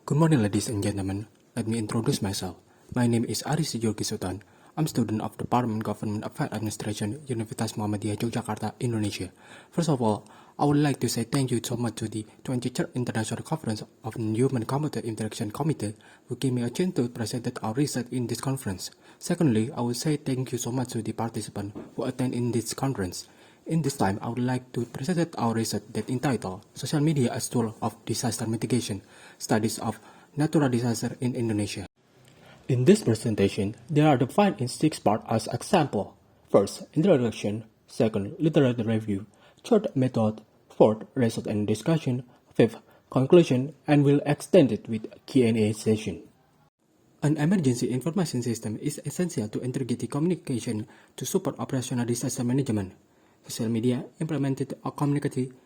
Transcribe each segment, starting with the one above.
Good morning, ladies and gentlemen. Let me introduce myself. My name is Aris Jorgi Sultan. I'm student of Department Government Affairs Administration, Universitas Muhammadiyah Yogyakarta, Indonesia. First of all, I would like to say thank you so much to the 23rd International Conference of Human-Computer Interaction Committee who gave me a chance to present our research in this conference. Secondly, I would say thank you so much to the participants who attend in this conference. In this time, I would like to present our research that entitled Social Media as Tool of Disaster Mitigation, Studies of Natural Disaster in Indonesia. In this presentation, they are divided in 6 parts as example. First, introduction. Second, literature review. Third, method. Fourth, result and discussion. Fifth, conclusion, and will extend it with Q&A session. An emergency information system is essential to integrate communication to support operational disaster management. Social media implemented a communicative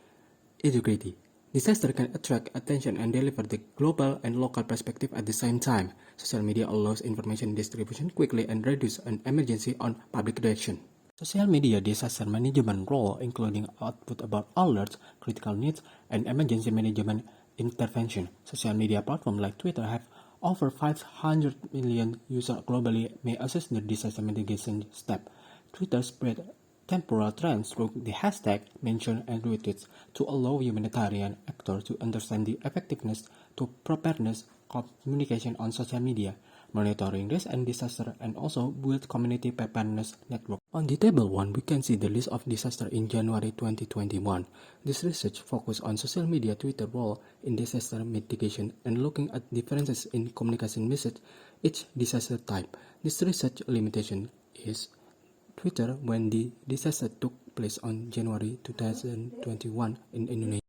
integrity. Disaster can attract attention and deliver the global and local perspective at the same time. Social media allows information distribution quickly and reduce an emergency on public reaction. Social media disaster management role including output about alerts, critical needs, and emergency management intervention. Social media platforms like Twitter have over 500 million users globally may assist the disaster mitigation step. Twitter spread temporal trends through the hashtag, mention, and retweets to allow humanitarian actors to understand the effectiveness to preparedness communication on social media, monitoring risk and disaster, and also build community preparedness network. On the table 1, we can see the list of disasters in January 2021. This research focused on social media Twitter role in disaster mitigation and looking at differences in communication message each disaster type. This research limitation is Twitter when the disaster took place on January 2021 in Indonesia.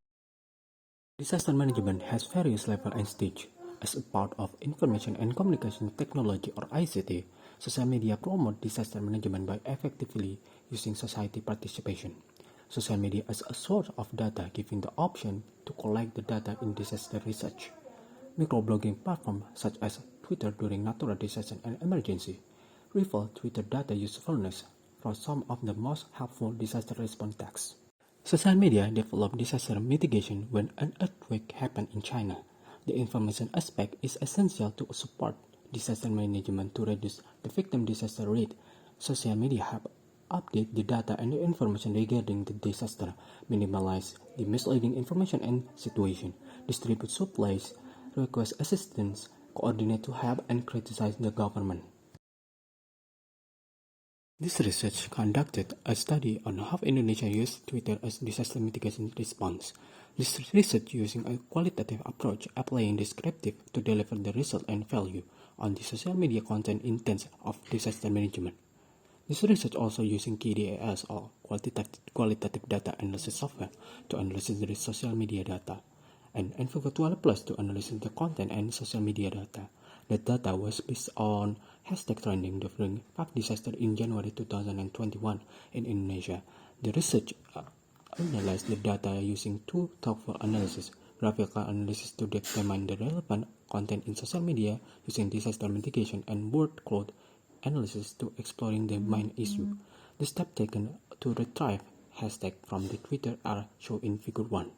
Disaster management has various levels and stages. As a part of information and communication technology or ICT, social media promote disaster management by effectively using society participation. Social media as a source of data giving the option to collect the data in disaster research. Microblogging platforms such as Twitter during natural disaster and emergency reveal Twitter data usefulness for some of the most helpful disaster response tasks. Social media developed disaster mitigation when an earthquake happened in China. The information aspect is essential to support disaster management to reduce the victim disaster rate. Social media help update the data and the information regarding the disaster, minimize the misleading information and situation, distribute supplies, request assistance, coordinate to help, and criticize the government. This research conducted a study on how Indonesia used Twitter as disaster mitigation response. This research using a qualitative approach applying descriptive to deliver the result and value on the social media content intents of disaster management. This research also using QDAS or qualitative data analysis software to analyze the social media data and NVIVO12 Plus to analyze the content and social media data. The data was based on hashtag trending during 5 disasters in January 2021 in Indonesia. The research analyzed the data using 2 thoughtful analysis, graphical analysis to determine the relevant content in social media using disaster mitigation, and word cloud analysis to exploring the main issue. The steps taken to retrieve hashtag from the Twitter are shown in figure 1.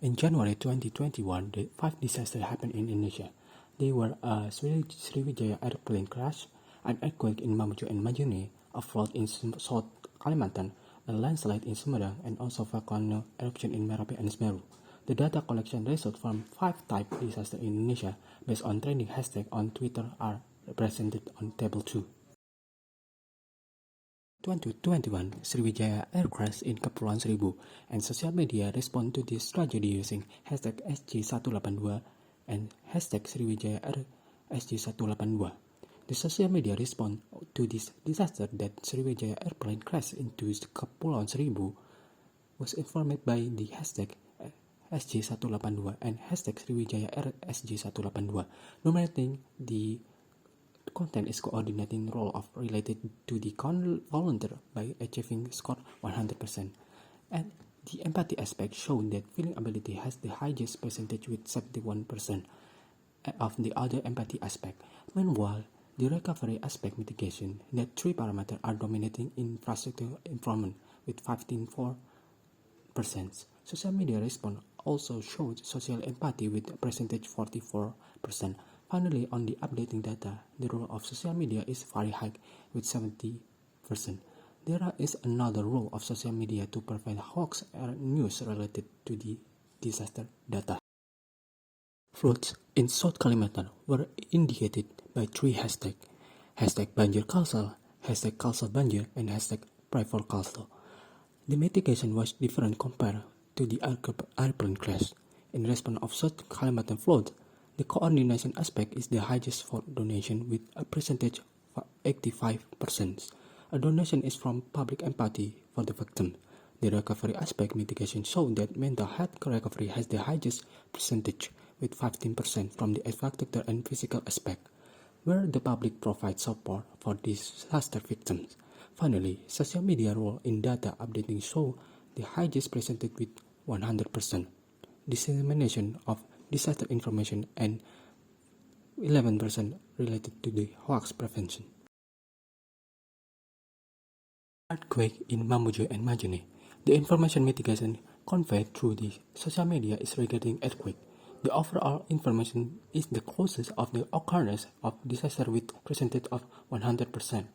In January 2021, the 5 disasters happened in Indonesia. They were a Sriwijaya airplane crash, an earthquake in Mamuju and Majene, a flood in South Kalimantan, a landslide in Sumedang, and also volcanic eruption in Merapi and Semeru. The data collection results from 5 type disasters in Indonesia based on trending hashtags on Twitter are represented on table 2. 2021 Sriwijaya air crash in Kepulauan Seribu, and social media respond to this tragedy using hashtag SG182 and hashtag Sriwijaya SG182. The social media respond to this disaster that Sriwijaya airplane crashed into Kepulauan Seribu was informed by the hashtag SG182 and hashtag Sriwijaya SG182. Nominating the content is coordinating role of related to the volunteer by achieving score 100%. And the empathy aspect shown that feeling ability has the highest percentage with 71% of the other empathy aspect. Meanwhile, the recovery aspect mitigation, that 3 parameters are dominating infrastructure improvement with 15.4%. Social media response also showed social empathy with percentage 44%. Finally, on the updating data, the role of social media is very high with 70%. There is another role of social media to provide hoax news related to the disaster data. Floods in South Kalimantan were indicated by three hashtags: hashtag Banjir Kalsel, hashtag Kalsel Banjir, and hashtag Pray for Kalsel. The mitigation was different compared to the airplane crash. In response of South Kalimantan flood, the coordination aspect is the highest for donation with a percentage of 85%. A donation is from public empathy for the victim. The recovery aspect mitigation showed that mental health recovery has the highest percentage with 15% from the affected and physical aspect, where the public provides support for disaster victims. Finally, social media role in data updating show the highest percentage with 100%. Dissemination of disaster information and 11% related to the hoax prevention. Earthquake in Mamuju and Majene. The information mitigation conveyed through the social media is regarding earthquake. The overall information is the causes of the occurrence of disaster with percentage of 100%.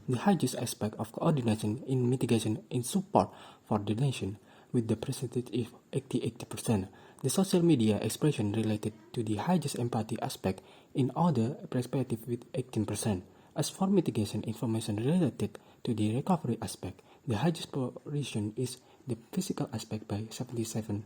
The highest aspect of coordination in mitigation in support for the nation with the percentage of 80%. The social media expression related to the highest empathy aspect in other perspective with 18%. As for mitigation information related to the recovery aspect, the highest proportion is the physical aspect by 77%.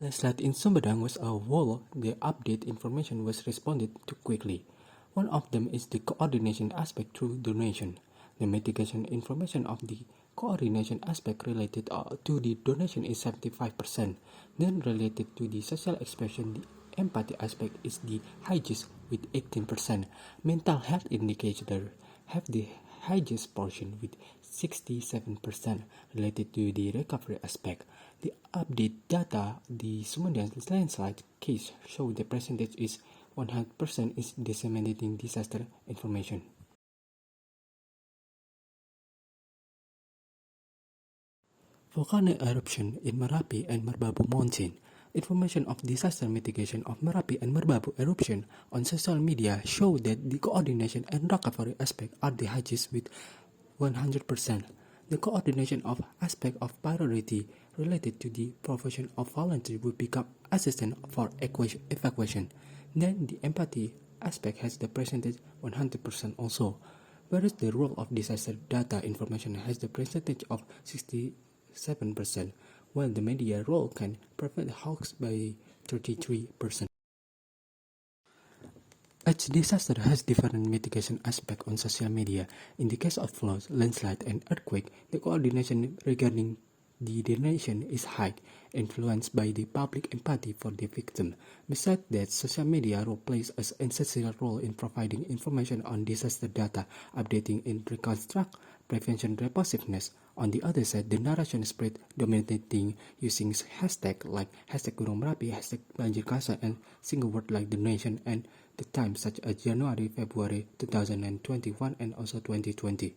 Landslide in Sumedang was a wall. The update information was responded to quickly. One of them is the coordination aspect through donation. The mitigation information of the coordination aspect related to the donation is 75%. Then related to the social expression, the empathy aspect is the highest with 18%. Mental health indicator have the highest portion with 67% related to the recovery aspect. The update data, the Sumedang landslide case show the percentage is 100% is disseminating disaster information. Volcanic eruption in Merapi and Merbabu Mountain. Information of disaster mitigation of Merapi and Merbabu eruption on social media show that the coordination and recovery aspect are the highest with 100%. The coordination of aspect of priority related to the provision of volunteers will become assistant for evacuation. Then the empathy aspect has the percentage 100% also, whereas the role of disaster data information has the percentage of 67%, while the media role can prevent hoax by 33%. Each disaster has different mitigation aspects on social media. In the case of floods, landslide, and earthquake, the coordination regarding the donation is high, influenced by the public empathy for the victim. Besides that, social media role plays an essential role in providing information on disaster data, updating in reconstruct, prevention responsiveness. On the other side, the narration spread dominating using hashtag like hashtag Gunung Merapi, hashtag Banjir Kasa, and single word like donation and the time such as January, February 2021 and also 2020.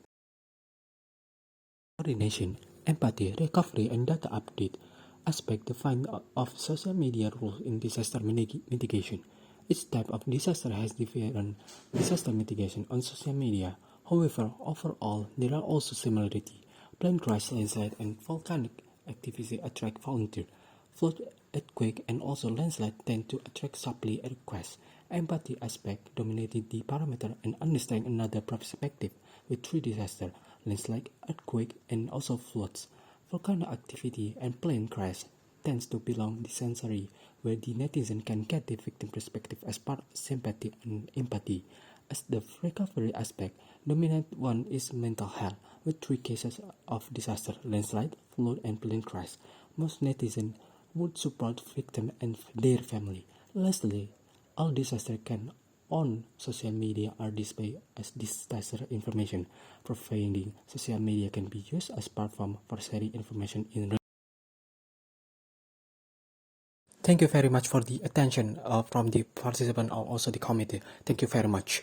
Coordination, empathy, recovery, and data update aspect defined of social media rules in disaster mitigation. Each type of disaster has different disaster mitigation on social media. However, overall, there are also similarities. Plane crash, landslide, and volcanic activity attract volunteers. Flood, earthquake, and also landslide tend to attract supply requests. Empathy aspect dominated the parameter and understand another perspective with three disasters: landslide, earthquake, and also floods. Volcanic activity and plane crash tends to belong the sensory, where the netizen can get the victim perspective as part of sympathy and empathy. As the recovery aspect, dominant one is mental health, with three cases of disaster: landslide, flood, and plane crash. Most netizens would support victim and their family. Lastly, all disaster can on social media are displayed as disaster information, providing social media can be used as platform for sharing information in. Thank you very much for the attention from the participant or also the committee. Thank you very much.